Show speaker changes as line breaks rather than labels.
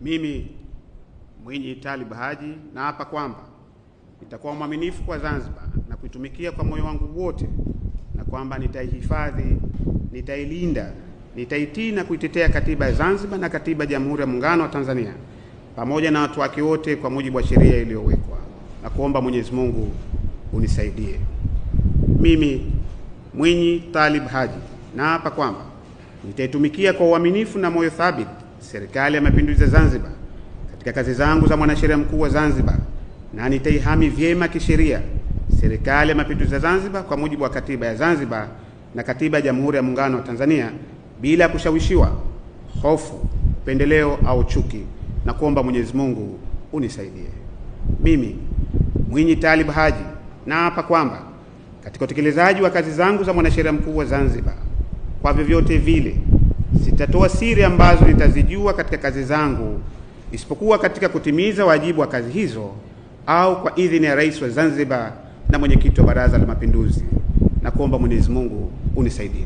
Mimi Mwinyi Talib Haji naapa kwamba nitakuwa mwaminifu kwa Zanzibar na kuitumikia kwa moyo wangu wote, na kwamba nitaihifadhi, nitailinda, nitaitii na kuitetea katiba ya Zanzibar na katiba ya Jamhuri ya Muungano wa Tanzania pamoja na watu wake wote kwa mujibu wa sheria iliyowekwa, na kuomba Mwenyezi Mungu unisaidie. Mimi Mwinyi Talib Haji naapa kwamba nitaitumikia kwa uaminifu na moyo thabiti Serikali ya Mapinduzi ya Zanzibar katika kazi zangu za mwanasheria mkuu wa Zanzibar, na nitaihami vyema kisheria Serikali ya Mapinduzi ya Zanzibar kwa mujibu wa katiba ya Zanzibar na katiba ya Jamhuri ya Muungano wa Tanzania bila kushawishiwa, hofu, upendeleo au chuki, na kuomba Mwenyezi Mungu unisaidie. Mimi Mwinyi Talib Haji naapa kwamba katika utekelezaji wa kazi zangu za mwanasheria mkuu wa Zanzibar, kwa vyovyote vile sitatoa siri ambazo nitazijua katika kazi zangu, isipokuwa katika kutimiza wajibu wa kazi hizo au kwa idhini ya Rais wa Zanzibar na mwenyekiti wa Baraza la Mapinduzi, na kuomba Mwenyezi Mungu unisaidie.